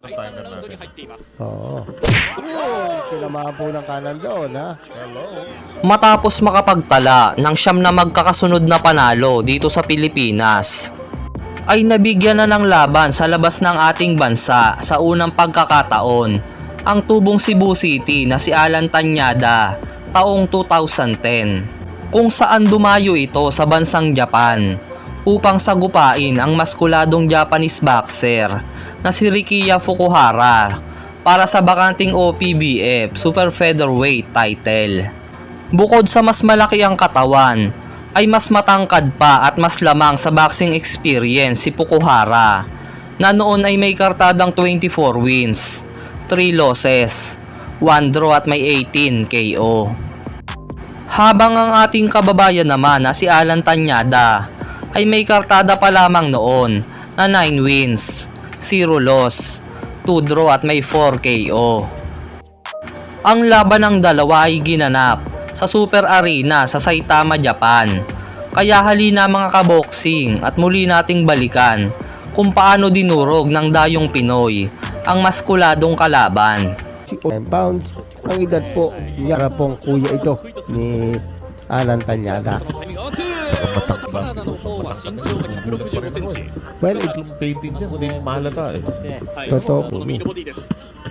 Timer natin. Oo. Tinamaan po ng kanan doon, ha? Hello. Matapos makapagtala ng siyam na magkakasunod na panalo dito sa Pilipinas, ay nabigyan na ng laban sa labas ng ating bansa sa unang pagkakataon ang tubong Cebu City na si Alan Tañada taong 2010, kung saan dumayo ito sa bansang Japan upang sagupain ang maskuladong Japanese boxer na si Rikiya Fukuhara para sa bakanting OPBF Super Featherweight title. Bukod sa mas malaki ang katawan, ay mas matangkad pa at mas lamang sa boxing experience si Fukuhara, na noon ay may kartadang 24 wins, 3 losses, 1 draw at may 18 KO. Habang ang ating kababayan naman na si Alan Tañada ay may kartada pa lamang noon na 9 wins, 0 loss, 2 draw at may 4 KO. Ang laban ng dalawa ay ginanap sa Super Arena sa Saitama, Japan. Kaya halina mga kaboksing at muli nating balikan kung paano dinurog ng dayong Pinoy ang maskuladong kalaban. 10 pounds. Ang edad po, niya pong kuya ito ni Alan Tañada. Saka matang basketball. Matang ka na. Gulat pa rin ako eh. Well, Yung painting niya, hindi mahalata eh. totoo po.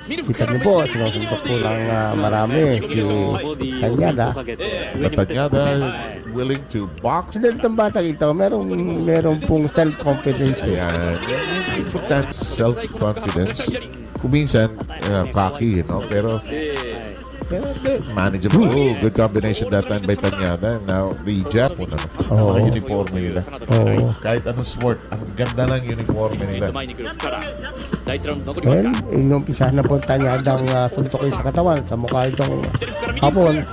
Kita niyo po, sinusuntok po ng marami si Tañada. Matanyada, willing to box. Dahil itong batang ito, merong pong self-confidence. Yan. You put that self-confidence. Kung minsan, cocky, you know, pero manageable. Oh, good combination that time by Tañada. Now, the jab po na. Oo. Mga uniforme nila. Oo. Kahit anong sport, ang ganda ng uniforme nila. Well, inumpisa na po Tañadang suntokin sa katawan sa mukha itong hapon.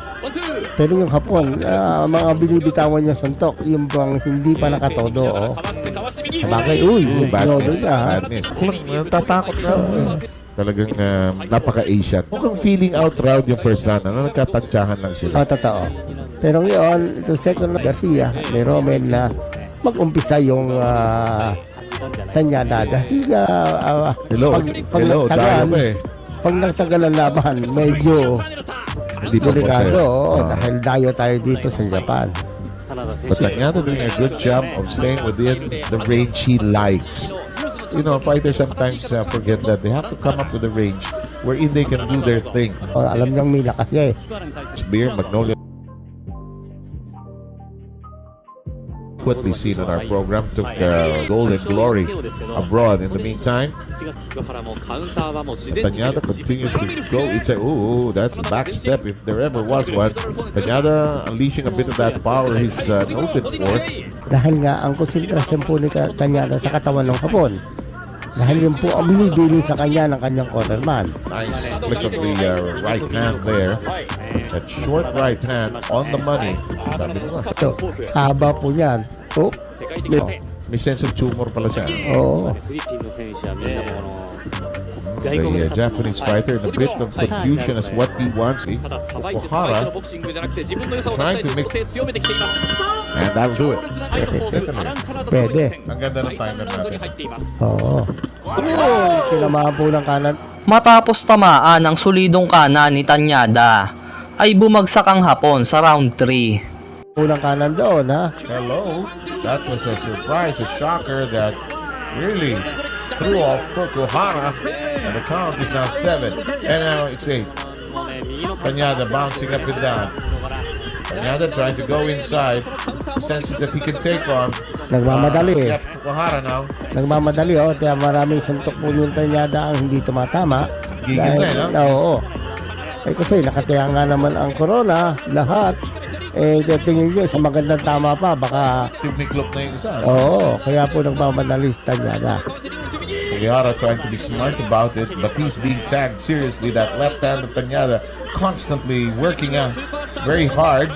Pero yung hapon, mga binibitawan niya suntok, yung bang hindi pa nakatodo. Oh. Sabagay, uy, Badness. na. Badness. Tatakot na. Talagang napaka-Asian. Mukhang feeling out round yung first round. Nagkatansyahan lang sila. Totoo. Pero ngayon, ito second Garcia, ni Romel na mag-umpisa yung Tañada. Dahil Hello. Hello. Tayo ba eh. pag nagtagal ang laban, medyo Hindi pa po delikado. sa'yo. Dahil dayo tayo dito sa Japan. But Tañada doing a good job of staying within the range he likes. You know, fighters sometimes forget that they have to come up with a range wherein they can do their thing. O, alam niyang may lakas niya eh. Beer, Magnolia. Quickly seen on our program, took gold and glory abroad. In the meantime, Tañada continues to go. It's a, ooh, that's a back step if there ever was one. Tañada unleashing a bit of that power he's noted for. Dahil nga ang konsentrasyon po ni Tañada sa katawan ng hapon. Dahil yun po ang binibili sa kanya ng kanyang cornerman. Nice flick of the right hand there. That short right hand on the money. Sabi ko nga, So, sa haba po niyan. Oh, may sense of humor pala siya. oo. The Japanese fighter in a bit of confusion as what he wants. Fukuhara trying to make, and that'll do it. Pwede. Ang ganda ng timer natin. Oo. Tinamaan po ng kanan. Matapos tamaan ang solidong kanan ni Tañada, ay bumagsak ang Hapon sa round 3. Po ng kanan doon, ha? Hello. That was a surprise, a shocker that really threw off Fukuhara. And the count is now 7. And now it's 8. Tañada bouncing up and down. Tañada trying to go inside. Senses that he can take on. Nagmamadali eh. Yep, Fukuhara now. Nagmamadali, oh. Kaya maraming suntok po yung Tañada ang hindi tumatama. Gigil na eh, no? Oo. Eh kasi nakataya nga naman ang corona, lahat. Eh, tingin nyo, sa magandang tama pa, baka... Timiklop na yung isa. Oo, kaya po nagmamadali si Tañada. Fukuhara trying to be smart about it, but he's being tagged seriously. That left hand of Tañada constantly working out very hard.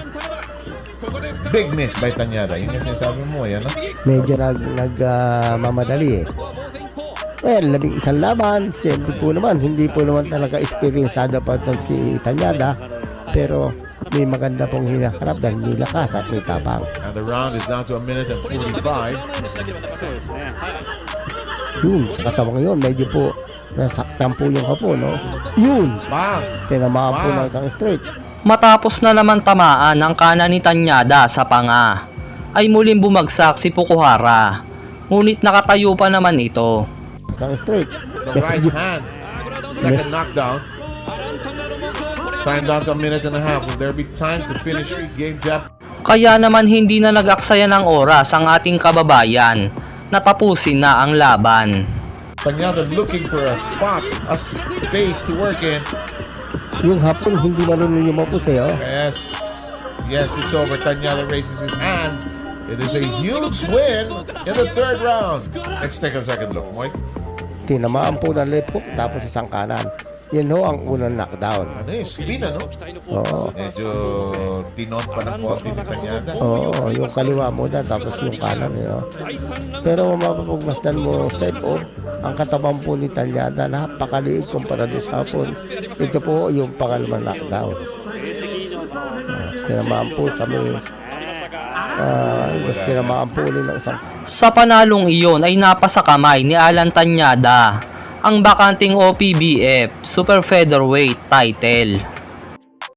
Big miss by Tañada. Yun yung sinasabi mo, yan, no? Medyo nagmamadali eh. Well, 11 laban. Siyempre po naman, hindi po naman talaga experienceado pa itong si Tañada. Pero may maganda pong hinaharap dahil may lakas at may tapang. And the round is down to 1 minute and 45. Yun, sa katawang yun, medyo po Nasaktan po yung Hapon, no? Yun! Bang! Tinamaan po ng isang straight. Matapos na naman tamaan ng kanan ni Tanyada sa panga, ay muling bumagsak si Fukuhara. Ngunit nakatayo pa naman ito. Isang straight. The right hand. Second knockdown. Time down to a minute and a half. Will there be time to finish the game, Jeff? Kaya naman hindi na nag-aksaya ng oras ang ating kababayan. Natapusin na ang laban. Tanyada looking for a spot, a space to work in. Yung Hapon hindi marunong lumapos eh, oh. Yes. Yes, it's over. Tanyada raises his hands. It is a huge win in the third round. Let's take a second look, Mike. Tinamaan po ng left hook tapos isang kanan. Yun ho ang unang knockdown. Ano eh, spin ano? Oo. Medyo tinon pa ng konti ni Tanyada. Oo, yung kaliwa muna tapos yung kanan eh, oh. Pero mapapagmasdan mo, Sep, oh, ang katabang po ni Tanyada napakaliit kumpara doon sa Hapon. Ito po yung pangalawang knockdown. Tinamaan po sa may tinamaan po ulit ng isang Sa panalong iyon ay napasa kamay ni Alan Tanyada ang bakanting OPBF Super Featherweight title.